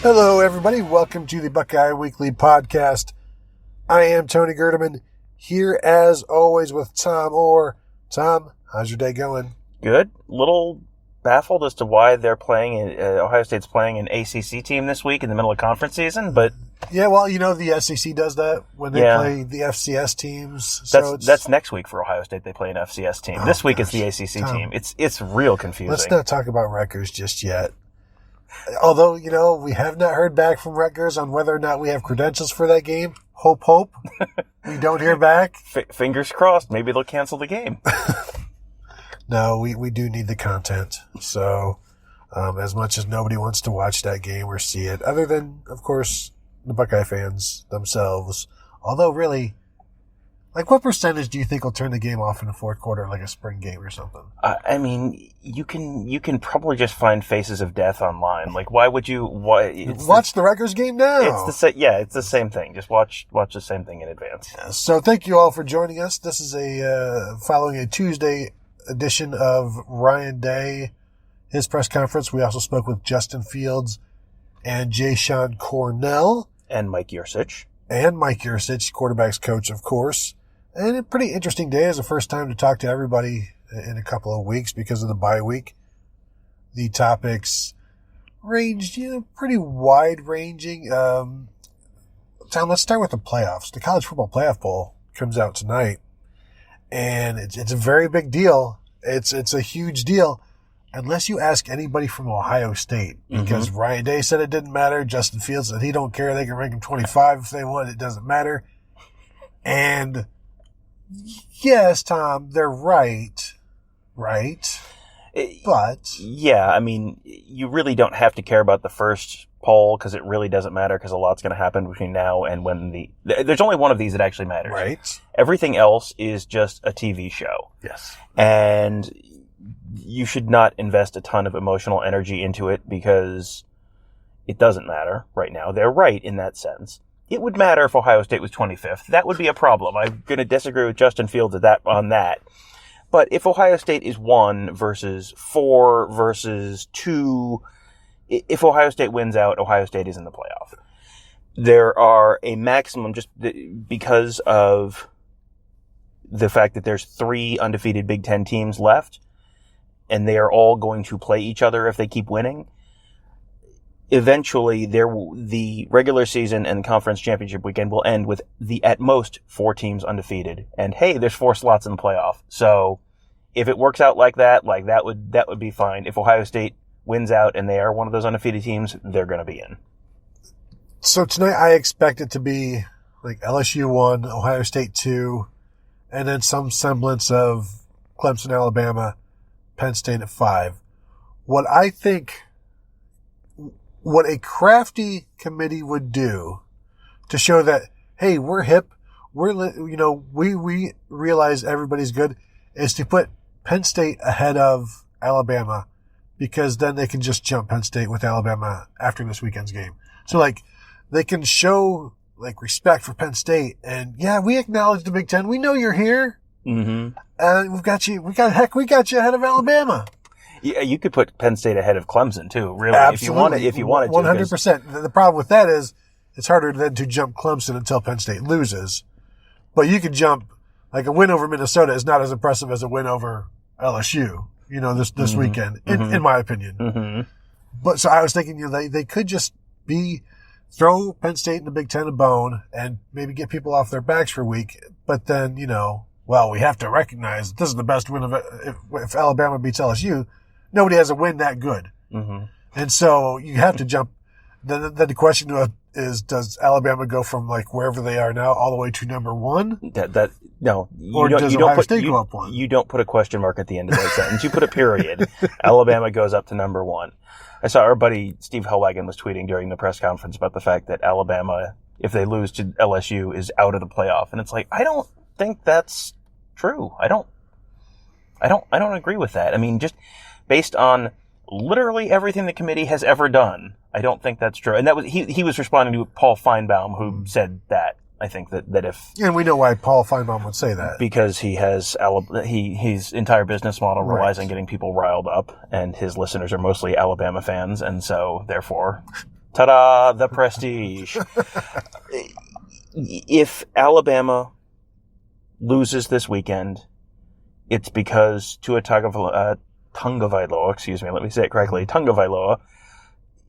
Hello, everybody. Welcome to the Buckeye Weekly podcast. I am Tony Gerdeman, here as always with Tom Orr. Tom, how's your day going? Good. Little baffled as to why they're playing, Ohio State's playing an ACC team this week in the middle of conference season, but... Yeah, well, you know, the SEC does that when they play the FCS teams. So that's next week for Ohio State. They play an FCS team. This week is the ACC team. It's real confusing. Let's not talk about Rutgers just yet. Although, you know, we have not heard back from Rutgers on whether or not we have credentials for that game. Hope. We don't hear back. Fingers crossed. Maybe they'll cancel the game. No, we do need the content. So, as much as nobody wants to watch that game or see it, other than, of course, the Buckeye fans themselves. Although, really, like, what percentage do you think will turn the game off in the fourth quarter, like a spring game or something? I mean, you can probably just find faces of death online. Like, why would you? Watch the Rutgers game now. It's the same thing. Just watch the same thing in advance. Yeah, so, thank you all for joining us. This is following a Tuesday edition of Ryan Day, his press conference. We also spoke with Justin Fields and Jashon Cornell. And Mike Yurcich. Quarterback's coach, of course. And a pretty interesting day. It's the first time to talk to everybody in a couple of weeks because of the bye week. The topics ranged, pretty wide-ranging. Tom, let's start with the playoffs. The College Football Playoff Bowl comes out tonight. And it's a very big deal. It's a huge deal. Unless you ask anybody from Ohio State, because Ryan Day said it didn't matter. Justin Fields said he don't care. They can rank him 25 if they want. It doesn't matter. And yes, Tom, they're right? But yeah, I mean, you really don't have to care about the first poll because it really doesn't matter because a lot's going to happen between now and when there's only one of these that actually matters. Right. Everything else is just a TV show. Yes. And you should not invest a ton of emotional energy into it because it doesn't matter right now. They're right in that sense. It would matter if Ohio State was 25th. That would be a problem. I'm going to disagree with Justin Fields on that. But if Ohio State is 1 versus 4 versus 2, if Ohio State wins out, Ohio State is in the playoff. There are a maximum just because of the fact that there's 3 undefeated Big Ten teams left. And they are all going to play each other if they keep winning. Eventually, the regular season and conference championship weekend will end with at most 4 teams undefeated. And hey, there's 4 slots in the playoff. So if it works out like that would be fine. If Ohio State wins out and they are one of those undefeated teams, they're going to be in. So tonight I expect it to be like LSU 1, Ohio State 2, and then some semblance of Clemson, Alabama, Penn State at 5. What a crafty committee would do to show that, hey, we're hip, we realize everybody's good, is to put Penn State ahead of Alabama because then they can just jump Penn State with Alabama after this weekend's game. So, like, they can show, like, respect for Penn State and, yeah, we acknowledge the Big Ten. We know you're here. Mm-hmm. We got you ahead of Alabama. Yeah, you could put Penn State ahead of Clemson too, really. Absolutely. If you wanted to. 100%. The problem with that is it's harder than to jump Clemson until Penn State loses. But you could jump, like a win over Minnesota is not as impressive as a win over LSU, this weekend, in my opinion. Mm-hmm. But so I was thinking, they could just throw Penn State in the Big Ten a bone and maybe get people off their backs for a week. But then, we have to recognize this is the best win of it. If Alabama beats LSU, nobody has a win that good. Mm-hmm. And so you have to jump. Then the question is, does Alabama go from like wherever they are now all the way to number 1? No. Or does Ohio State go up 1? You don't put a question mark at the end of that sentence. You put a period. Alabama goes up to number 1. I saw our buddy Steve Hellwagon was tweeting during the press conference about the fact that Alabama, if they lose to LSU, is out of the playoff. And it's like, I don't think that's true. I don't agree with that. I mean, just based on literally everything the committee has ever done, I don't think that's true. And that was he was responding to Paul Feinbaum, who said that. I think that if... And we know why Paul Feinbaum would say that. Because his entire business model relies on getting people riled up, and his listeners are mostly Alabama fans, and so, therefore... Ta-da! The prestige. If Alabama loses this weekend, it's because Tua Tagovailoa, excuse me, let me say it correctly, Tagovailoa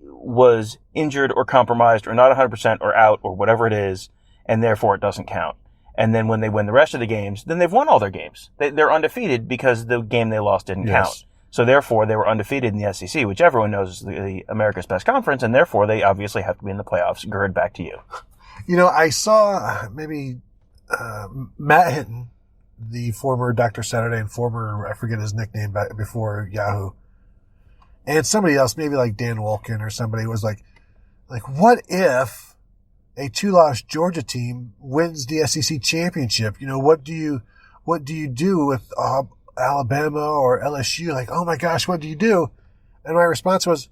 was injured or compromised or not 100% or out or whatever it is, and therefore it doesn't count. And then when they win the rest of the games, then they've won all their games. They're undefeated because the game they lost didn't count. So therefore they were undefeated in the SEC, which everyone knows is the America's best conference, and therefore they obviously have to be in the playoffs. Gerd, back to you. You know, I saw Matt Hinton, the former Dr. Saturday and former, I forget his nickname back before Yahoo, and somebody else, maybe like Dan Wolkin or somebody, was like, what if a 2-loss Georgia team wins the SEC championship? You know, what do you do with Alabama or LSU? Like, oh my gosh, what do you do? And my response was,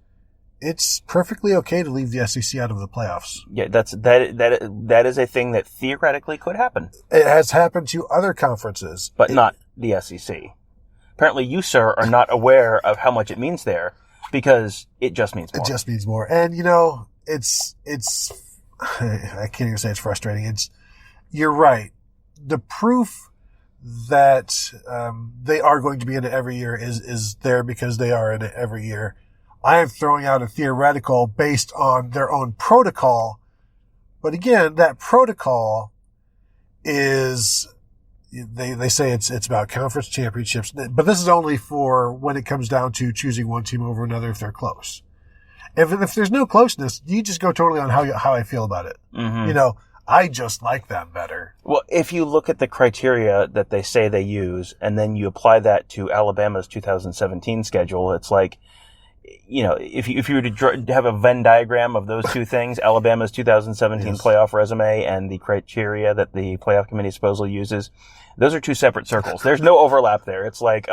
it's perfectly okay to leave the SEC out of the playoffs. Yeah, that is a thing that theoretically could happen. It has happened to other conferences, but not the SEC. Apparently, you, sir, are not aware of how much it means there, because it just means more. It just means more, and you know, it's. I can't even say it's frustrating. You're right. The proof that they are going to be in it every year is there because they are in it every year. I am throwing out a theoretical based on their own protocol. But again, that protocol is, they say it's about conference championships, but this is only for when it comes down to choosing one team over another if they're close. If there's no closeness, you just go totally on how I feel about it. Mm-hmm. You know, I just like them better. Well, if you look at the criteria that they say they use, and then you apply that to Alabama's 2017 schedule, it's like, you know, if you were to have a Venn diagram of those two things, Alabama's 2017 playoff resume and the criteria that the playoff committee supposedly uses, those are two separate circles. There's no overlap there. It's like,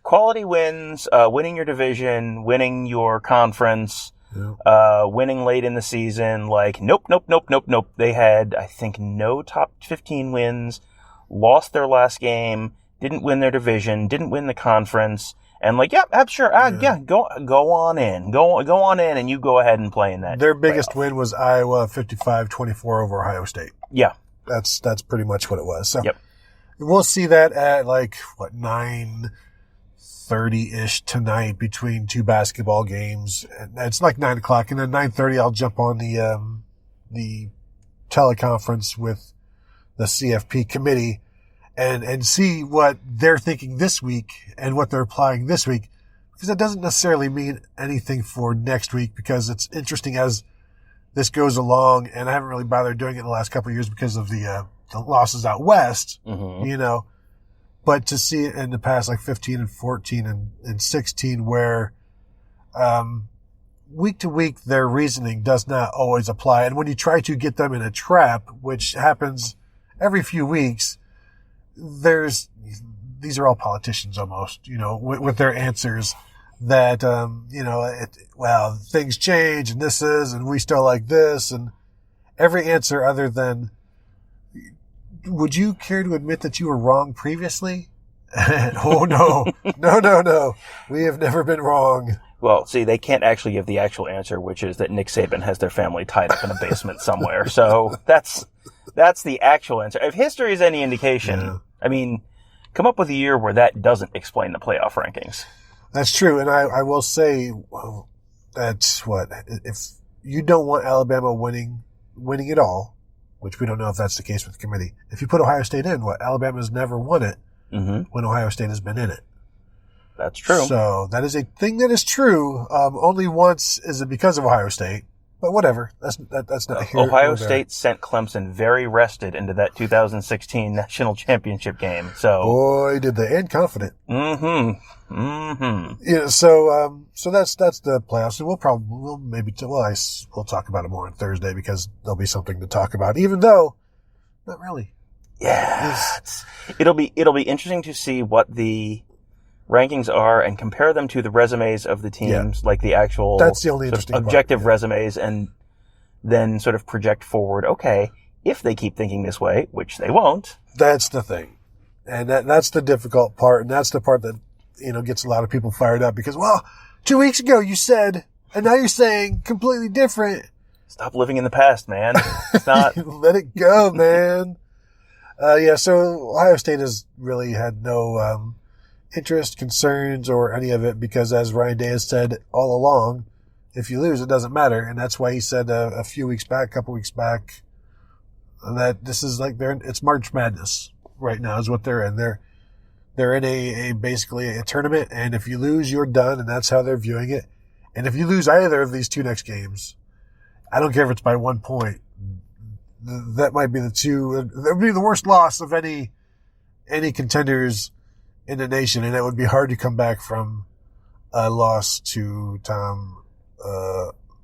quality wins, winning your division, winning your conference, winning late in the season. Like, nope. They had, I think, no top 15 wins, lost their last game, didn't win their division, didn't win the conference, and like, sure, go on in, go on in, and you go ahead and play in that. Their biggest win was Iowa 55-24 over Ohio State. Yeah, that's pretty much what it was. So we'll see that at like 9:30-ish tonight between two basketball games. It's like 9 o'clock, and then 9:30 I'll jump on the teleconference with the CFP committee and see what they're thinking this week and what they're applying this week, because that doesn't necessarily mean anything for next week, because it's interesting as this goes along, and I haven't really bothered doing it in the last couple of years because of the losses out west, you know. But to see it in the past, like 15 and 14 and 16, where week to week their reasoning does not always apply. And when you try to get them in a trap, which happens every few weeks, these are all politicians almost, you know, with their answers that, you know, things change and and we still like this, and every answer other than, would you care to admit that you were wrong previously? Oh, no. No. We have never been wrong. Well, see, they can't actually give the actual answer, which is that Nick Saban has their family tied up in a basement somewhere. So that's the actual answer. If history is any indication, I mean, come up with a year where that doesn't explain the playoff rankings. That's true. And I will say that's if you don't want Alabama winning at all, which we don't know if that's the case with the committee. If you put Ohio State in, Alabama's never won it when Ohio State has been in it. That's true. So that is a thing that is true. Only once is it because of Ohio State, but whatever. That's not here. Ohio State sent Clemson very rested into that 2016 national championship game. So boy, did they, and confident. Yeah. So that's the playoffs, and we'll talk about it more on Thursday, because there'll be something to talk about. Even though, not really. Yeah. It'll be interesting to see what the rankings are and compare them to the resumes of the teams, like the actual that's the only interesting objective resumes, and then sort of project forward, okay, if they keep thinking this way, which they won't. That's the thing. And that's the difficult part, and that's the part that, you know, gets a lot of people fired up, because, 2 weeks ago you said And now you're saying completely different. Stop living in the past, man. It's not. Let it go, man. So Ohio State has really had no interest, concerns, or any of it because, as Ryan Day has said all along, if you lose, it doesn't matter. And that's why he said a couple weeks back, that this is like it's March Madness right now is what they're in. They're in basically a tournament, and if you lose, you're done, and that's how they're viewing it. And if you lose either of these two next games, I don't care if it's by 1 point. That might be that would be the worst loss of any contenders in the nation, and it would be hard to come back from a loss to Tom,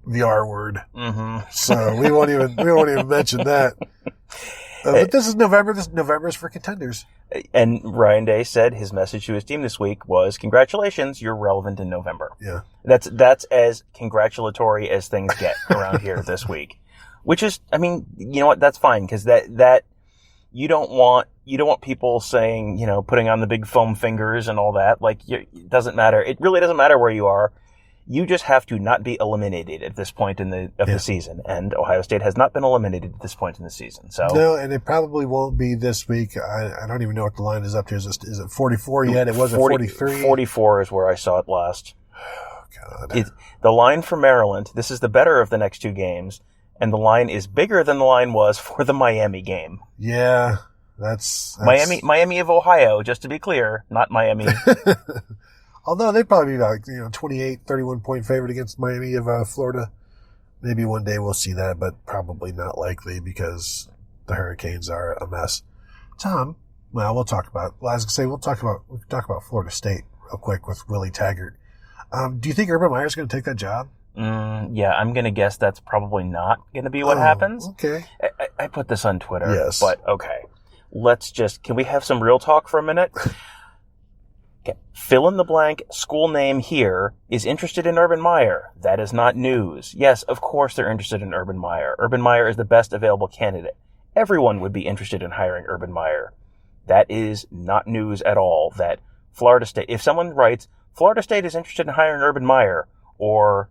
the R word. Mm-hmm. So we won't even mention that. But this is November. November is for contenders. And Ryan Day said his message to his team this week was, "Congratulations, you're relevant in November." Yeah, that's as congratulatory as things get around here this week. Which is, I mean, you know what? That's fine because that you don't want people saying, putting on the big foam fingers and all that. Like, it doesn't matter. It really doesn't matter where you are. You just have to not be eliminated at this point of the season. And Ohio State has not been eliminated at this point in the season. So no, and it probably won't be this week. I don't even know what the line is up to. Is it 44 yet? It wasn't 43. 44 is where I saw it last. Oh, God. The line for Maryland, this is the better of the next two games, and the line is bigger than the line was for the Miami game. Yeah, that's Miami of Ohio, just to be clear, not Miami. Although they'd probably be like, 28, 31 point favorite against Miami of Florida. Maybe one day we'll see that, but probably not likely because the Hurricanes are a mess. Tom, well, we'll talk about Florida State real quick with Willie Taggart. Do you think Urban Meyer's going to take that job? Yeah, I'm going to guess that's probably not going to be what happens. Okay. I put this on Twitter. Yes. But okay. Can we have some real talk for a minute? Okay. Fill in the blank school name here is interested in Urban Meyer. That is not news. Yes, of course they're interested in Urban Meyer. Urban Meyer is the best available candidate. Everyone would be interested in hiring Urban Meyer. That is not news at all. That Florida State, if someone writes, Florida State is interested in hiring Urban Meyer, or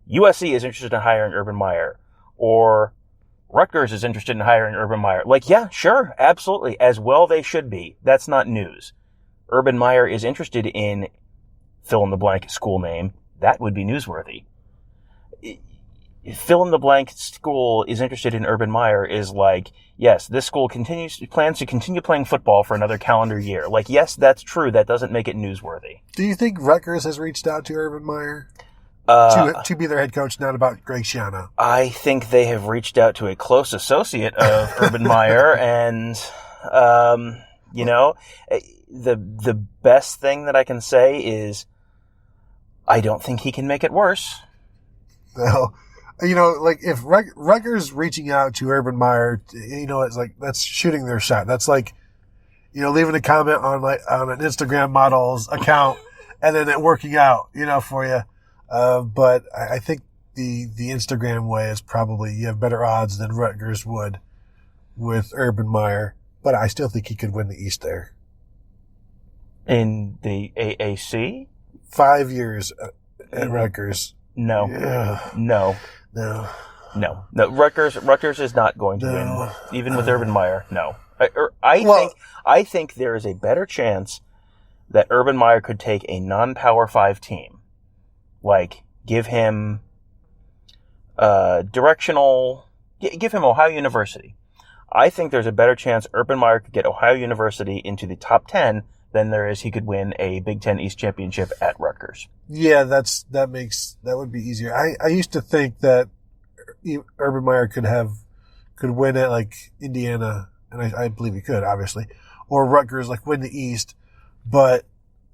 USC is interested in hiring Urban Meyer, or Rutgers is interested in hiring Urban Meyer. Like, yeah, sure, absolutely. As well they should be. That's not news. Urban Meyer is interested in fill in the blank school name. That would be newsworthy. Fill in the blank school is interested in Urban Meyer is like, yes, this school plans to continue playing football for another calendar year. Like, yes, that's true. That doesn't make it newsworthy. Do you think Rutgers has reached out to Urban Meyer? To be their head coach, not about Greg Schiano. I think they have reached out to a close associate of Urban Meyer, and the best thing that I can say is I don't think he can make it worse. No, like if Rutgers reaching out to Urban Meyer, it's like that's shooting their shot. That's like, leaving a comment on an Instagram model's account and then it working out, for you. But I think the Instagram way is probably, you have better odds than Rutgers would with Urban Meyer. But I still think he could win the East there. In the AAC? 5 years at Rutgers. No. Yeah. No. Rutgers is not going to win, even with Urban Meyer. No. I think there is a better chance that Urban Meyer could take a non-Power 5 team. Like, give him give him Ohio University. I think there's a better chance Urban Meyer could get Ohio University into the top 10 than there is he could win a Big Ten East championship at Rutgers. Yeah, that would be easier. I used to think that Urban Meyer could win at like Indiana, and I believe he could, obviously, or Rutgers, like win the East, but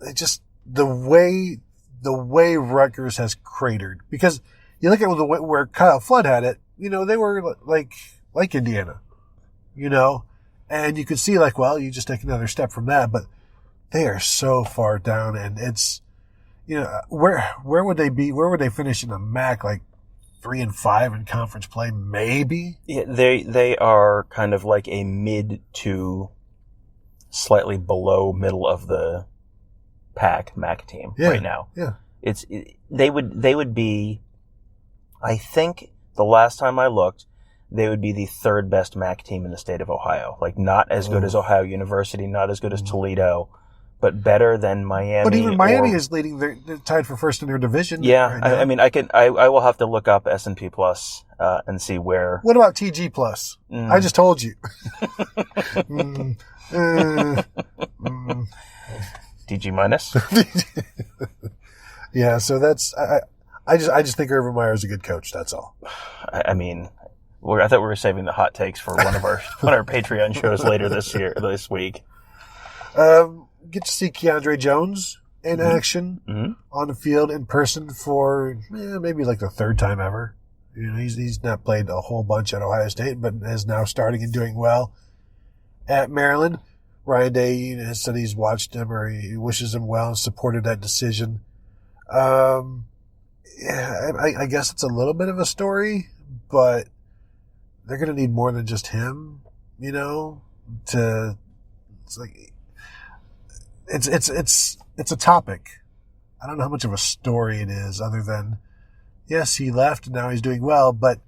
it just the way Rutgers has cratered, because you look at where Kyle Flood had it, they were like Indiana, and you could see like, well, you just take another step from that, but they are so far down, and it's, where would they be? Where would they finish in the MAC? Like 3-5 in conference play, maybe? Yeah, they are kind of like a mid to slightly below middle of the pack MAC team right now. Yeah. They would be, I think the last time I looked, they would be the third best MAC team in the state of Ohio. Like, not as good as Ohio University, not as good as Toledo, but better than Miami. But even Miami is leading. They're tied for first in their division. Yeah, right I mean, I will have to look up S&P Plus and see where. What about TG Plus? I just told you. TG minus. Yeah, so that's I just think Urban Meyer is a good coach. That's all. I mean, I thought we were saving the hot takes for one of our Patreon shows later this week. Get to see Keandre Jones in action on the field in person for maybe like the third time ever. You know, he's not played a whole bunch at Ohio State, but is now starting and doing well at Maryland. Ryan Day has said he's watched him, or he wishes him well and supported that decision. I guess it's a little bit of a story, but they're going to need more than just him, you know, it's a topic. I don't know how much of a story it is other than, yes, he left and now he's doing well, but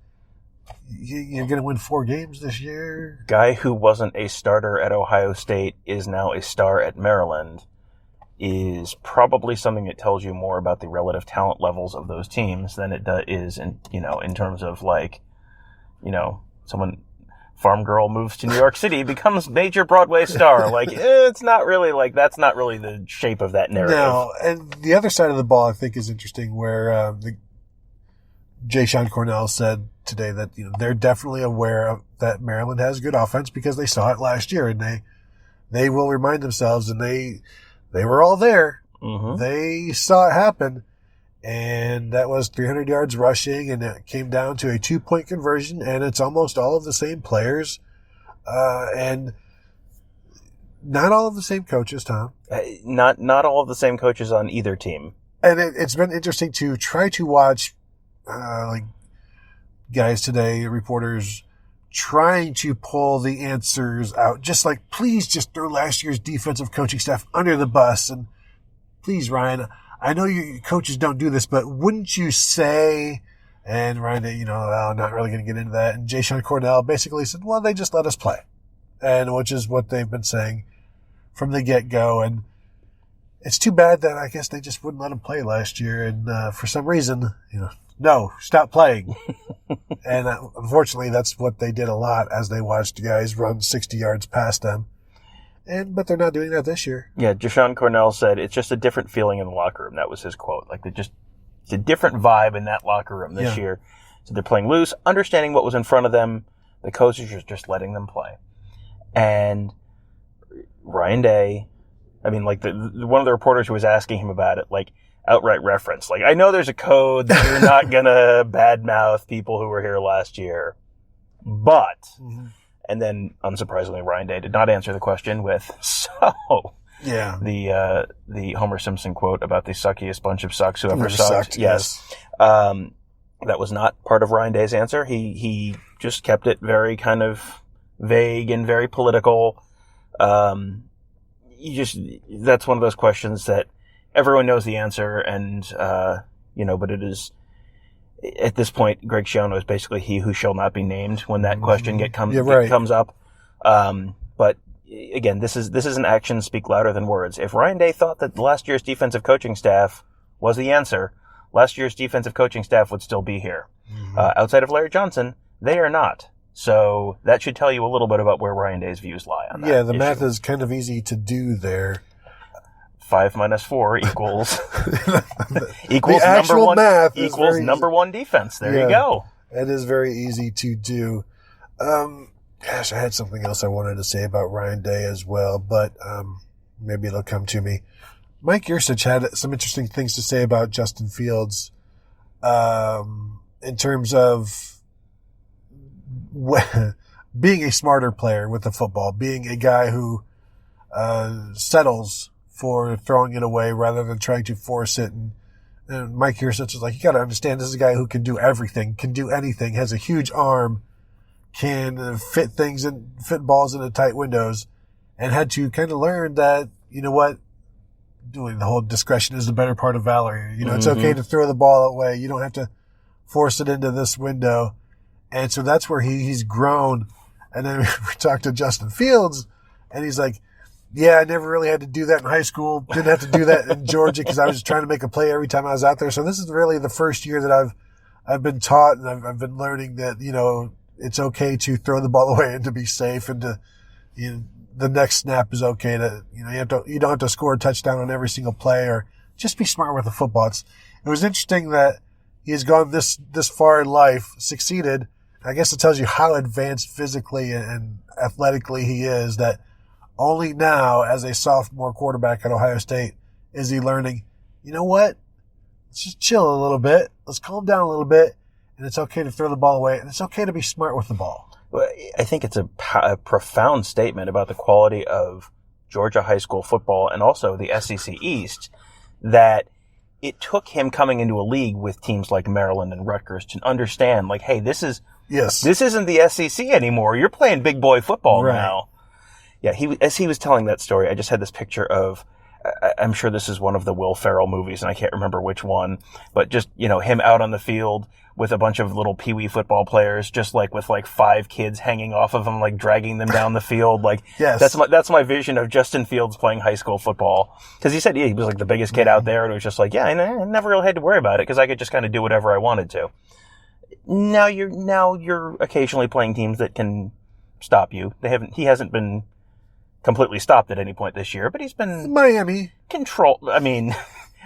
you're going to win 4 games this year. Guy who wasn't a starter at Ohio State is now a star at Maryland is probably something that tells you more about the relative talent levels of those teams than it is in terms of, like, someone, farm girl moves to New York City, becomes major Broadway star. Like, it's not really like, that's not really the shape of that narrative. No, and the other side of the ball I think is interesting, where Jashon Cornell said today that they're definitely aware of that Maryland has good offense because they saw it last year, and they will remind themselves, and they were all there. Mm-hmm. They saw it happen, and that was 300 yards rushing, and it came down to a 2-point conversion, and it's almost all of the same players, and not all of the same coaches, Tom. Not all of the same coaches on either team. And it's been interesting to try to watch, like, guys today, reporters, trying to pull the answers out. Just like, please just throw last year's defensive coaching staff under the bus. And please, Ryan, I know your coaches don't do this, but wouldn't you say, and Ryan, I'm not really going to get into that. And Jashon Cornell basically said, well, they just let us play. And which is what they've been saying from the get-go. And it's too bad that I guess they just wouldn't let them play last year. And for some reason, no, stop playing. And unfortunately, that's what they did a lot as they watched guys run 60 yards past them. But they're not doing that this year. Yeah, Jashon Cornell said it's just a different feeling in the locker room. That was his quote. Like, it's a different vibe in that locker room this year. So they're playing loose, understanding what was in front of them. The coaches are just letting them play. And Ryan Day, I mean, like, one of the reporters who was asking him about it, like, outright reference. Like, I know there's a code that you're not gonna badmouth people who were here last year, but, and then unsurprisingly, Ryan Day did not answer the question with, the Homer Simpson quote about the suckiest bunch of sucks who ever sucked. Yes. That was not part of Ryan Day's answer. He just kept it very kind of vague and very political. That's one of those questions that everyone knows the answer, and, but it is, at this point, Greg Schiano is basically he who shall not be named when that question comes up. But again, this is an actions speak louder than words. If Ryan Day thought that last year's defensive coaching staff was the answer, last year's defensive coaching staff would still be here. Outside of Larry Johnson, they are not. So that should tell you a little bit about where Ryan Day's views lie on that. Yeah, the math is kind of easy to do there. 5 minus 4 equals number one defense. There you go. It is very easy to do. Gosh, I had something else I wanted to say about Ryan Day as well, but maybe it'll come to me. Mike Yurcich had some interesting things to say about Justin Fields in terms of being a smarter player with the football, being a guy who settles for throwing it away rather than trying to force it. And Mike Yurcich is like, you got to understand, this is a guy who can do everything, can do anything, has a huge arm, can fit balls into tight windows, and had to kind of learn that, you know what, doing the whole discretion is the better part of valor. It's okay to throw the ball away. You don't have to force it into this window. And so that's where he's grown. And then we talked to Justin Fields, and he's like, yeah, I never really had to do that in high school. Didn't have to do that in Georgia because I was just trying to make a play every time I was out there. So this is really the first year that I've been taught, and I've been learning that, it's okay to throw the ball away and to be safe, and to, the next snap is okay to, you don't have to score a touchdown on every single play, or just be smart with the football. It was interesting that he has gone this far in life, succeeded. I guess it tells you how advanced physically and athletically he is, that only now, as a sophomore quarterback at Ohio State, is he learning, you know what? Let's just chill a little bit. Let's calm down a little bit. And it's okay to throw the ball away. And it's okay to be smart with the ball. Well, I think it's a profound statement about the quality of Georgia high school football and also the SEC East, that it took him coming into a league with teams like Maryland and Rutgers to understand, like, hey, this isn't the SEC anymore. You're playing big boy football now. Yeah, as he was telling that story, I just had this picture of, I'm sure this is one of the Will Ferrell movies, and I can't remember which one, but just, him out on the field with a bunch of little peewee football players, just like with like 5 kids hanging off of him, like dragging them down the field. Like, yes. That's my vision of Justin Fields playing high school football. Cause he said he was like the biggest kid out there, and it was just like, yeah, I never really had to worry about it because I could just kind of do whatever I wanted to. Now you're occasionally playing teams that can stop you. He hasn't been completely stopped at any point this year, but he's been Miami controlled. I mean,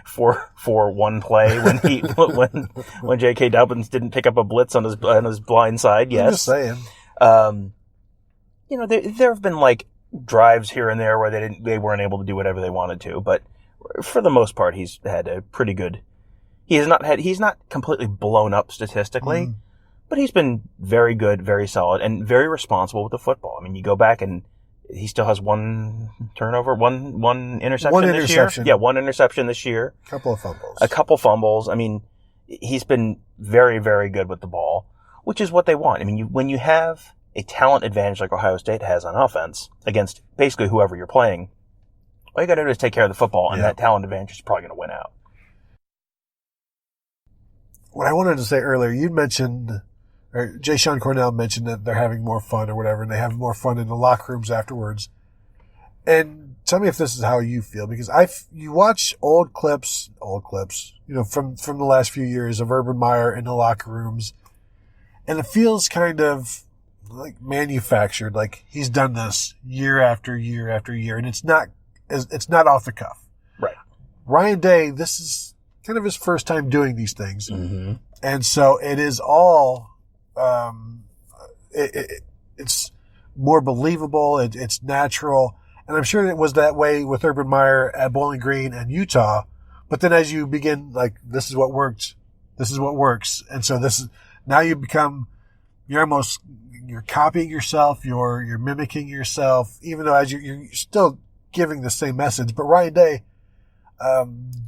for one play when J.K. Dobbins didn't pick up a blitz on his blind side. Yes, I'm just saying. There have been like drives here and there where they weren't able to do whatever they wanted to, but for the most part, he's had a pretty good. He's not completely blown up statistically, but he's been very good, very solid, and very responsible with the football. I mean, you go back and he still has one turnover, one interception this year. Yeah, one interception this year. A couple fumbles. I mean, he's been very, very good with the ball, which is what they want. I mean, when you have a talent advantage like Ohio State has on offense against basically whoever you're playing, all you got to do is take care of the football, and that talent advantage is probably going to win out. What I wanted to say earlier, you mentioned, or Jashon Cornell mentioned that they're having more fun or whatever, and they have more fun in the locker rooms afterwards. And tell me if this is how you feel, because you watch old clips, from the last few years of Urban Meyer in the locker rooms, and it feels kind of like manufactured, like he's done this year after year after year, and it's not off the cuff. Right. Ryan Day, this is kind of his first time doing these things. Mm-hmm. And so it is all, it's more believable. It's natural. And I'm sure it was that way with Urban Meyer at Bowling Green and Utah. But then as you begin, like, this is what worked. This is what works. And so now you become, you're copying yourself. You're mimicking yourself, even though you're still giving the same message. But Ryan Day,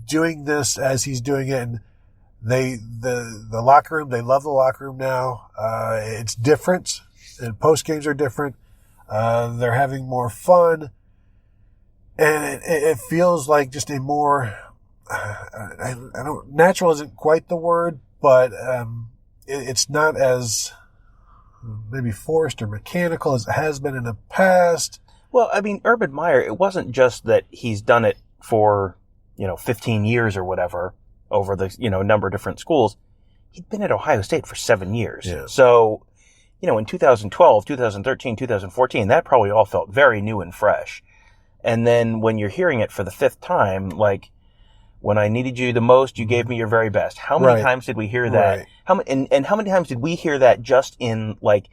doing this as he's doing it, and the locker room, they love the locker room now. It's different, and post games are different. They're having more fun, and it feels like just a more, natural isn't quite the word, but it's not as maybe forced or mechanical as it has been in the past. Well, I mean, Urban Meyer, it wasn't just that he's done it for 15 years or whatever over the, number of different schools. He'd been at Ohio State for 7 years. Yeah. So, in 2012, 2013, 2014, that probably all felt very new and fresh. And then when you're hearing it for the 5th time, like, when I needed you the most, you gave me your very best. How many times did we hear that? Right. How many times did we hear that just in, like,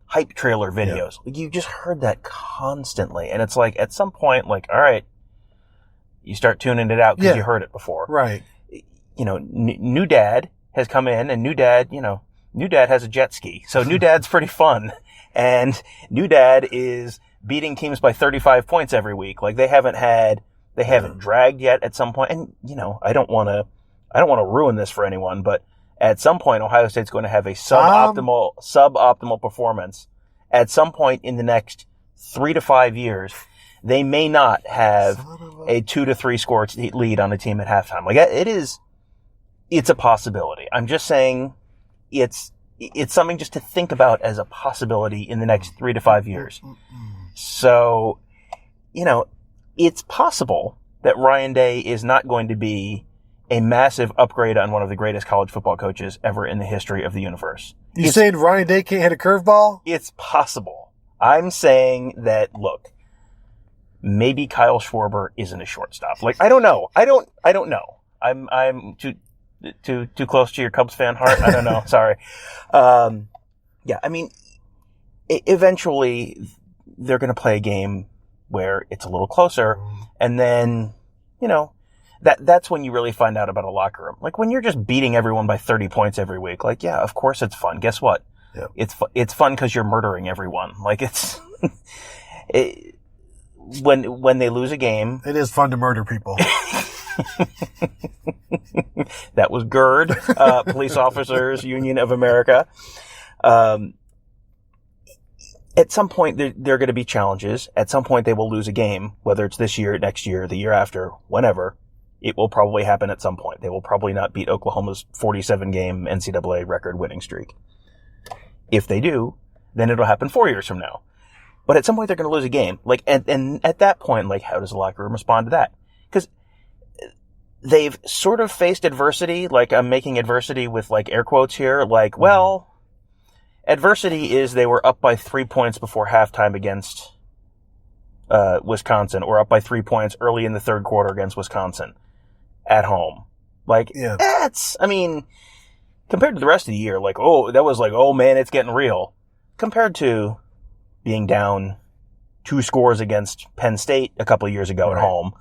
hype trailer videos? Yeah. Like, you just heard that constantly. And it's like, at some point, like, all right, you start tuning it out because you heard it before. Right. New dad has come in, and new dad has a jet ski. So new dad's pretty fun. And new dad is beating teams by 35 points every week. Like, they haven't dragged yet at some point. And, I don't want to ruin this for anyone, but at some point, Ohio State's going to have a suboptimal performance. At some point in the next 3 to 5 years, they may not have a 2-3 score lead on a team at halftime. Like, it's a possibility. I'm just saying it's something just to think about as a possibility in the next 3 to 5 years. So, it's possible that Ryan Day is not going to be a massive upgrade on one of the greatest college football coaches ever in the history of the universe. You saying Ryan Day can't hit a curveball? It's possible. I'm saying that, look, maybe Kyle Schwarber isn't a shortstop. Like, I don't know. I don't know. I'm too close to your Cubs fan heart. I don't know. Sorry. Yeah, I mean, eventually they're going to play a game where it's a little closer, and then, that's when you really find out about a locker room. Like, when you're just beating everyone by 30 points every week, like, yeah, of course it's fun. Guess what? Yep. It's fun because you're murdering everyone. Like, it's when they lose a game, it is fun to murder people. That was GERD, Police Officers Union of America. At some point, there are going to be challenges. At some point, they will lose a game, whether it's this year, next year, the year after, whenever. It will probably happen at some point. They will probably not beat Oklahoma's 47-game NCAA record winning streak. If they do, then it'll happen 4 years from now. But at some point, they're going to lose a game. Like, and at that point, like, how does the locker room respond to that? Because they've sort of faced adversity. Like, I'm making adversity with, like, air quotes here. Like, well, adversity is they were up by 3 points before halftime against Wisconsin, or up by 3 points early in the third quarter against Wisconsin at home. Like, I mean, compared to the rest of the year, like, that was like, oh man, it's getting real. Compared to being down 2 scores against Penn State a couple of years ago at home,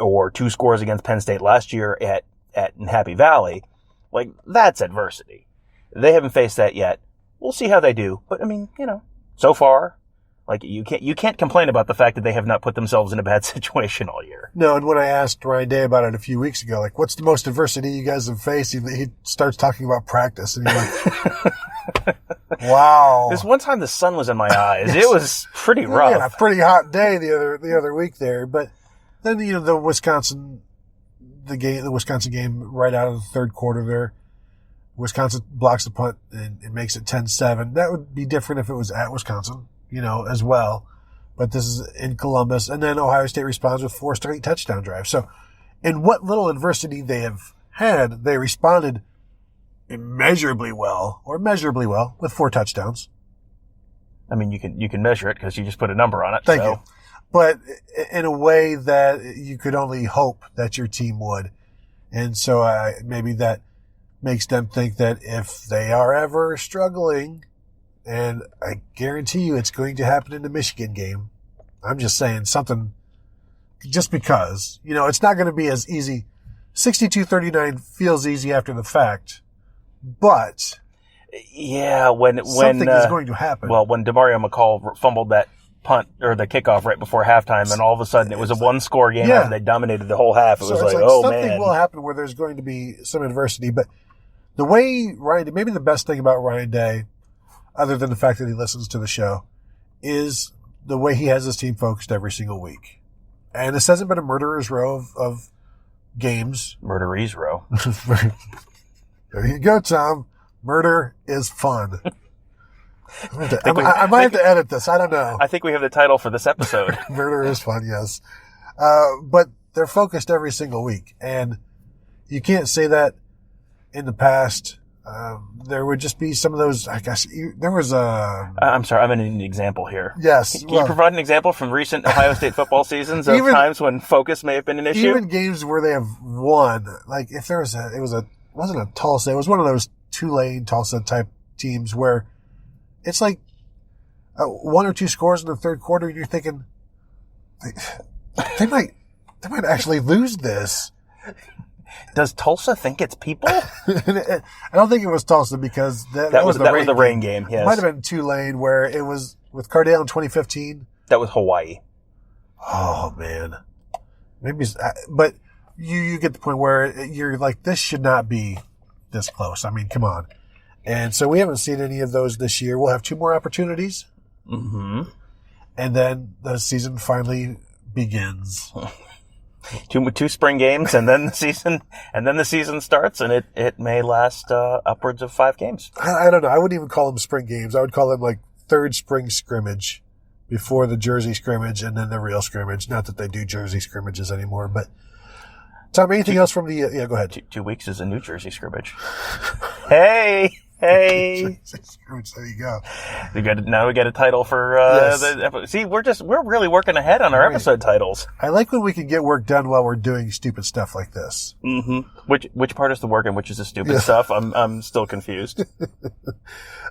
or 2 scores against Penn State last year in Happy Valley, like, that's adversity. They haven't faced that yet. We'll see how they do. But I mean, so far, like, you can't complain about the fact that they have not put themselves in a bad situation all year. No, and when I asked Ryan Day about it a few weeks ago, like, what's the most adversity you guys have faced? He starts talking about practice, and you're like, wow. This one time the sun was in my eyes. It was pretty rough. Yeah, a pretty hot day the other week there. But then, the Wisconsin game right out of the third quarter there, Wisconsin blocks the punt and it makes it 10-7. That would be different if it was at Wisconsin, as well. But this is in Columbus. And then Ohio State responds with 4 straight touchdown drives. So in what little adversity they have had, they responded measurably well with 4 touchdowns. I mean, you can measure it because you just put a number on it. Thank you. But in a way that you could only hope that your team would. And so maybe that makes them think that if they are ever struggling, and I guarantee you it's going to happen in the Michigan game. I'm just saying something just because, it's not going to be as easy. 62-39 feels easy after the fact, but yeah, when something is going to happen. Well, when Demario McCall fumbled that punt or the kickoff right before halftime, and all of a sudden it was a 1-score game and they dominated the whole half. It was like, oh man. Something will happen where there's going to be some adversity, but the way maybe the best thing about Ryan Day, other than the fact that he listens to the show, is the way he has his team focused every single week. And this hasn't been a murderer's row of games. Murderer's row. There you go, Tom. Murder is fun. I might have to edit this. I don't know. I think we have the title for this episode. Murder is fun, yes. But they're focused every single week. And you can't say that in the past. There would just be some of those, I guess, there was a... I'm sorry, I'm going to need an example here. Yes. Can you provide an example from recent Ohio State football seasons of times when focus may have been an issue? Even games where they have won, like if there was it wasn't a Tulsa, it was one of those Tulane, Tulsa type teams where it's like 1 or 2 scores in the third quarter and you're thinking, they might actually lose this. Does Tulsa think it's people? I don't think it was Tulsa because that was the rain game. Yes. It might have been Tulane where it was with Cardale in 2015. That was Hawaii. Oh man, maybe. But you get the point where you're like, this should not be this close. I mean, come on. And so we haven't seen any of those this year. We'll have 2 more opportunities. Mm-hmm. And then the season finally begins. Two spring games, and then the season starts, and it may last upwards of 5 games. I don't know. I wouldn't even call them spring games. I would call them like third spring scrimmage before the Jersey scrimmage and then the real scrimmage. Not that they do Jersey scrimmages anymore, but Tom, anything else from the? Yeah, go ahead. 2 weeks is a New Jersey scrimmage. Hey. There you go. Now we get a title for the. See, we're really working ahead on our episode titles. I like when we can get work done while we're doing stupid stuff like this. Mm-hmm. Which part is the work and which is the stupid stuff? I'm still confused.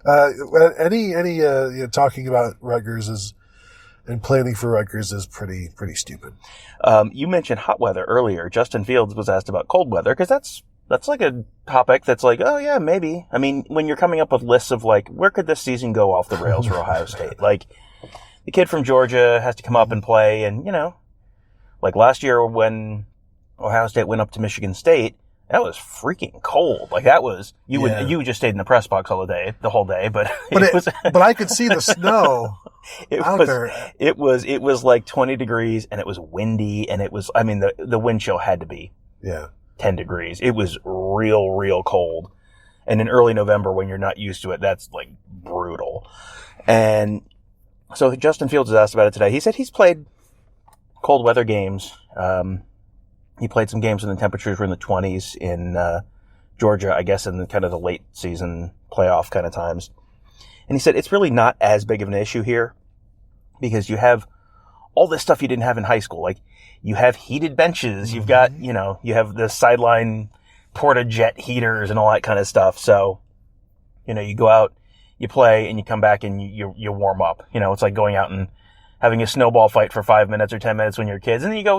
Talking about Rutgers and planning for Rutgers is pretty stupid. You mentioned hot weather earlier. Justin Fields was asked about cold weather because that's like a topic that's like, oh yeah, maybe. I mean, when you're coming up with lists of like, where could this season go off the rails for Ohio State? Like, the kid from Georgia has to come up and play, and like last year when Ohio State went up to Michigan State, that was freaking cold. Like that was, you just stayed in the press box the whole day, but but I could see the snow out there. It was like 20 degrees and it was windy and it was, I mean, the wind chill had to be 10 degrees. It was real cold. And in early November when you're not used to it, that's like brutal. And so Justin Fields was asked about it today. He said he's played cold weather games. He played some games when the temperatures were in the 20s in Georgia, I guess in the kind of the late season playoff kind of times. And he said it's really not as big of an issue here because you have all this stuff you didn't have in high school. Like you have heated benches, you've got, you have the sideline porta-jet heaters and all that kind of stuff. So, you go out, you play, and you come back and you warm up. It's like going out and having a snowball fight for 5 minutes or 10 minutes when you're kids. And then you go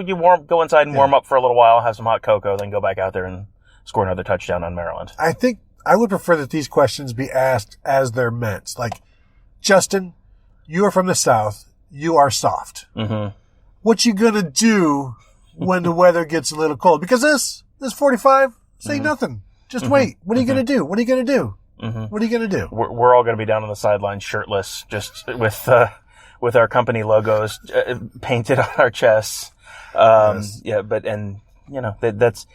inside and warm up for a little while, have some hot cocoa, then go back out there and score another touchdown on Maryland. I think I would prefer that these questions be asked as they're meant. Like, Justin, you are from the South. You are soft. Mm-hmm. What you gonna do when the weather gets a little cold? Because this 45, say nothing. Just wait. What are you gonna do? What are you gonna do? Mm-hmm. What are you gonna do? We're all gonna be down on the sideline shirtless, just with our company logos painted on our chests. Yes. Yeah, but that's.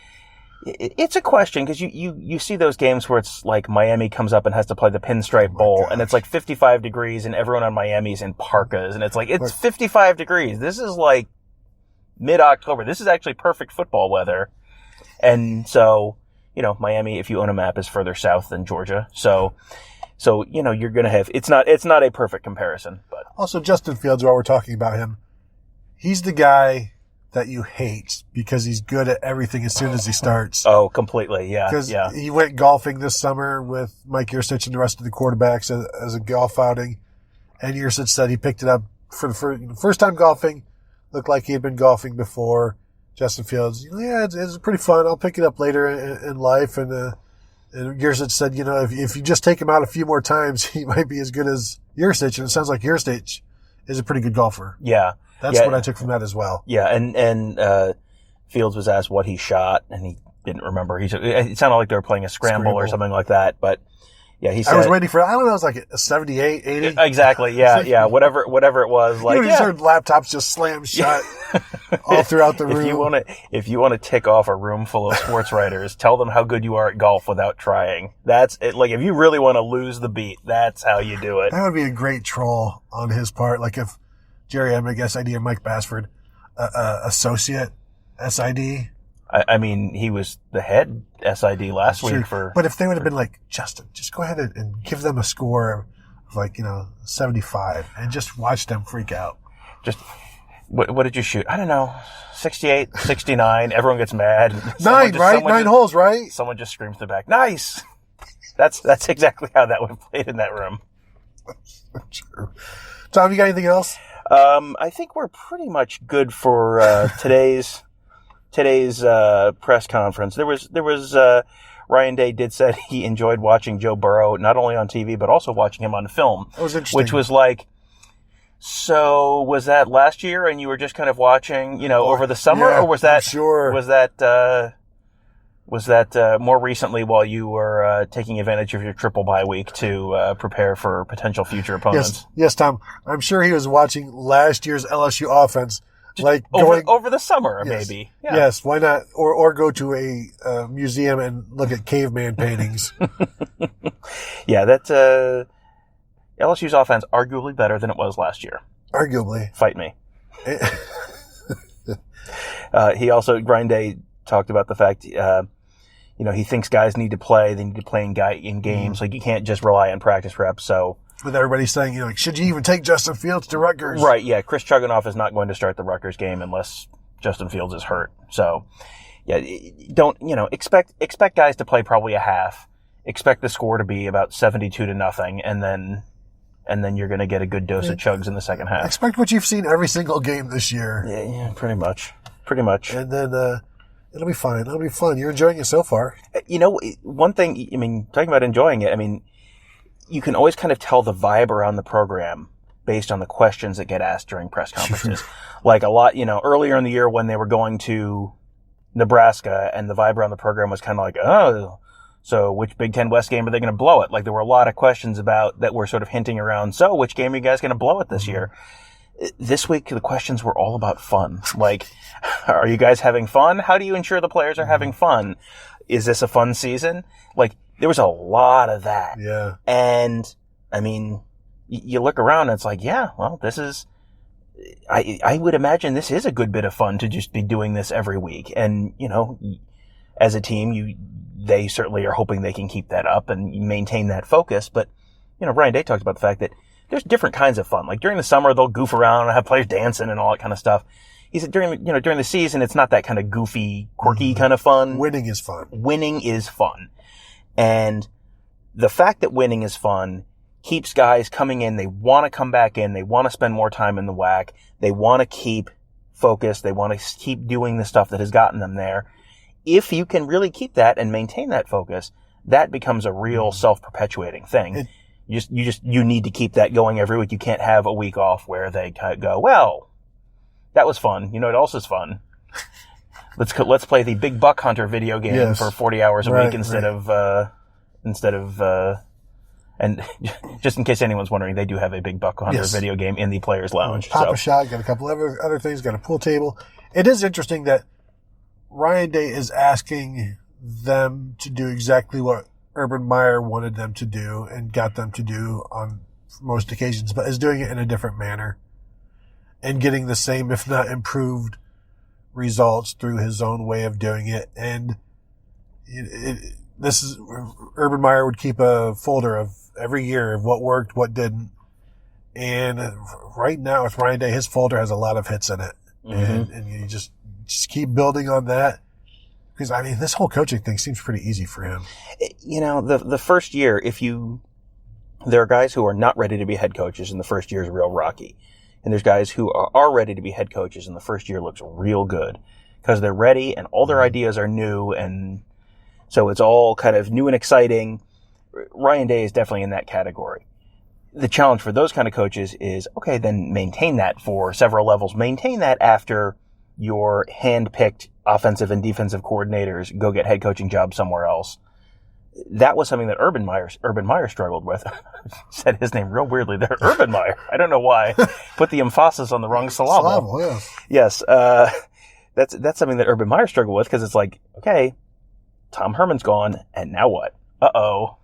It's a question because you see those games where it's like Miami comes up and has to play the Pinstripe Bowl and it's like 55 degrees and everyone on Miami's in parkas and it's like, it's 55 degrees. This is like mid-October. This is actually perfect football weather. And so, Miami, if you own a map, is further south than Georgia. So, you're going to have, it's not a perfect comparison, but. Also, Justin Fields, while we're talking about him, he's the guy that you hate because he's good at everything as soon as he starts. Oh, completely. Yeah. Because he went golfing this summer with Mike Yurcich and the rest of the quarterbacks as a golf outing. And Yurcich said he picked it up for the first time golfing. Looked like he had been golfing before. Justin Fields, it's pretty fun. I'll pick it up later in life. And Yurcich said, if you just take him out a few more times, he might be as good as Yurcich. And it sounds like Yurcich is a pretty good golfer. Yeah. That's what I took from that as well. Yeah, and Fields was asked what he shot, and he didn't remember. It sounded like they were playing a scramble or something like that, but yeah, he said. I was waiting for, I don't know, it was like a 78, 80. Exactly, yeah, whatever it was. Like, just heard laptops just slam shut all throughout the room. If you want to tick off a room full of sports writers, tell them how good you are at golf without trying. That's it. Like, if you really want to lose the beat, that's how you do it. That would be a great troll on his part. Like if Jerry Emick, SID, or Mike Bassford, associate SID. I mean, he was the head SID last week for. But if they would have been like, Justin, just go ahead and give them a score of 75 and just watch them freak out. Just, what did you shoot? I don't know. 68, 69. Everyone gets mad. 9, right? 9 holes, right? Someone just screams to the back, nice! That's exactly how that would have played in that room. True. Tom, you got anything else? I think we're pretty much good for today's press conference. There was Ryan Day did said he enjoyed watching Joe Burrow not only on TV but also watching him on film. That was interesting. Which was like, so was that last year and you were just kind of watching, over the summer, or was that sure? Was that more recently while you were taking advantage of your triple bye week to prepare for potential future opponents? Yes, Tom. I'm sure he was watching last year's LSU offense like over the summer, yes, maybe. Yeah. Yes, why not? Or go to a museum and look at caveman paintings. Yeah, that's LSU's offense arguably better than it was last year. Arguably. Fight me. He also, Ryan Day talked about the fact, he thinks guys need to play. They need to play in games. Mm-hmm. Like, you can't just rely on practice reps. So, with everybody saying, should you even take Justin Fields to Rutgers? Right, yeah. Chris Chuganoff is not going to start the Rutgers game unless Justin Fields is hurt. So, yeah, don't, expect guys to play probably a half. Expect the score to be about 72-0, and then you're going to get a good dose of chugs in the second half. Expect what you've seen every single game this year. Yeah, pretty much. And then it'll be fine. It'll be fun. You're enjoying it so far. One thing, talking about enjoying it, you can always kind of tell the vibe around the program based on the questions that get asked during press conferences. Like a lot, earlier in the year when they were going to Nebraska and the vibe around the program was kind of like, oh, so which Big Ten West game are they going to blow it? Like there were a lot of questions about that were sort of hinting around, so which game are you guys going to blow it this year? This week, the questions were all about fun. Like, are you guys having fun? How do you ensure the players are having fun? Is this a fun season? Like, there was a lot of that. Yeah. And, you look around and it's like, yeah, well, this is, I would imagine this is a good bit of fun to just be doing this every week. And, as a team, they certainly are hoping they can keep that up and maintain that focus. But, Ryan Day talked about the fact that there's different kinds of fun. Like during the summer, they'll goof around and have players dancing and all that kind of stuff. He said during the season, it's not that kind of goofy, quirky kind of fun. Winning is fun. Winning is fun. And the fact that winning is fun keeps guys coming in. They want to come back in. They want to spend more time in the WAC. They want to keep focused. They want to keep doing the stuff that has gotten them there. If you can really keep that and maintain that focus, that becomes a real self-perpetuating thing. You need to keep that going every week. You can't have a week off where they go, well, that was fun. It also is fun. Let's play the Big Buck Hunter video game for 40 hours a week instead of and just in case anyone's wondering, they do have a Big Buck Hunter video game in the Players Lounge. Pop a shot, got a couple of other things, got a pool table. It is interesting that Ryan Day is asking them to do exactly what Urban Meyer wanted them to do and got them to do on most occasions, but is doing it in a different manner and getting the same, if not improved, results through his own way of doing it. And this is Urban Meyer would keep a folder of every year of what worked, what didn't. And right now with Ryan Day, his folder has a lot of hits in it. Mm-hmm. And you just keep building on that. Because, this whole coaching thing seems pretty easy for him. The first year, there are guys who are not ready to be head coaches and the first year is real rocky. And there's guys who are ready to be head coaches and the first year looks real good. Because they're ready and all their ideas are new and so it's all kind of new and exciting. Ryan Day is definitely in that category. The challenge for those kind of coaches is, okay, then maintain that for several levels. Maintain that after your hand-picked offensive and defensive coordinators go get head coaching jobs somewhere else. That was something that Urban Meyer struggled with. Said his name real weirdly there. Urban Meyer. I don't know why. Put the emphasis on the wrong syllable. Yes. That's something that Urban Meyer struggled with because it's like, okay, Tom Herman's gone, and now what? Uh-oh.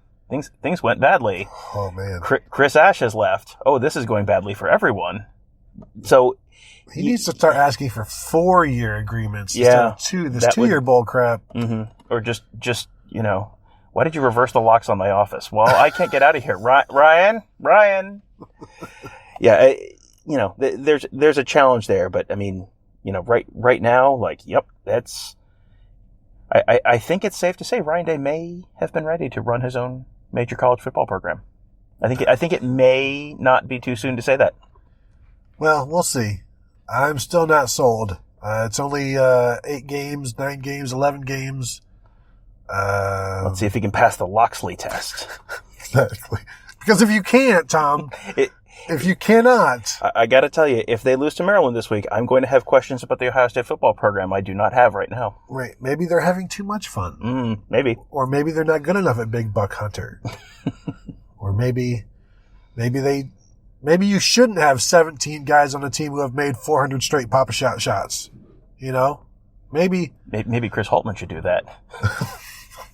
Things went badly. Oh, man. Chris Ash has left. Oh, this is going badly for everyone. So he needs to start asking for 4-year agreements instead of 2-year bull crap. Mm-hmm. Or just why did you reverse the locks on my office? Well, I can't get out of here. Ryan. Yeah, there's a challenge there, but right now, that's. I think it's safe to say Ryan Day may have been ready to run his own major college football program. I think it may not be too soon to say that. Well, we'll see. I'm still not sold. It's only 8 games, 9 games, 11 games. Let's see if he can pass the Loxley test. Exactly. Because if you can't, Tom, if you cannot. I got to tell you, if they lose to Maryland this week, I'm going to have questions about the Ohio State football program I do not have right now. Right. Maybe they're having too much fun. Maybe. Or maybe they're not good enough at Big Buck Hunter. Or maybe they Maybe you shouldn't have 17 guys on a team who have made 400 straight Pop-A-Shot shots. You know? Maybe Chris Holtman should do that.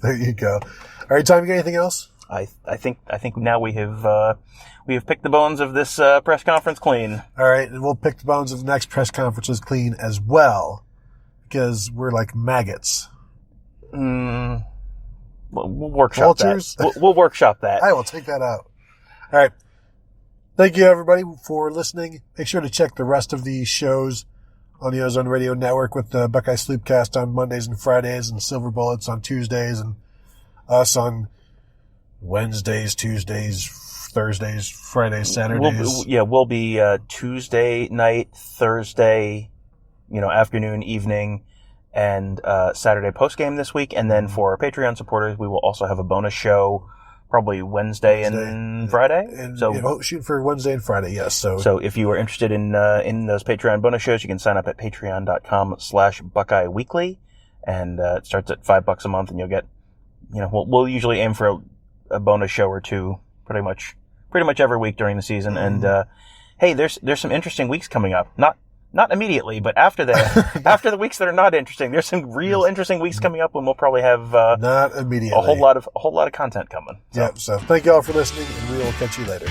There you go. All right, Tom, you got anything else? I think now we have picked the bones of this press conference clean. All right, and we'll pick the bones of the next press conferences clean as well, because we're like maggots. We'll workshop Vultures? that. We'll workshop that. I will take that out. All right. Thank you, everybody, for listening. Make sure to check the rest of the shows on the Ozone Radio Network with the Buckeye Sleepcast on Mondays and Fridays and Silver Bullets on Tuesdays and us on Wednesdays, Tuesdays, Thursdays, Fridays, Saturdays. We'll be Tuesday night, Thursday, afternoon, evening, and Saturday postgame this week. And then for our Patreon supporters, we will also have a bonus show probably Wednesday and Friday. And so shoot for Wednesday and Friday, yes. So if you are interested in those Patreon bonus shows, you can sign up at patreon.com/Buckeye Weekly, and it starts at $5 a month, and you'll get, we'll usually aim for a bonus show or two pretty much every week during the season. Mm-hmm. And hey, there's some interesting weeks coming up. Not immediately, but after that, after the weeks that are not interesting, there's some real interesting weeks coming up when we'll probably have not immediately a whole lot of content coming. So. Yeah. So thank you all for listening, and we will catch you later.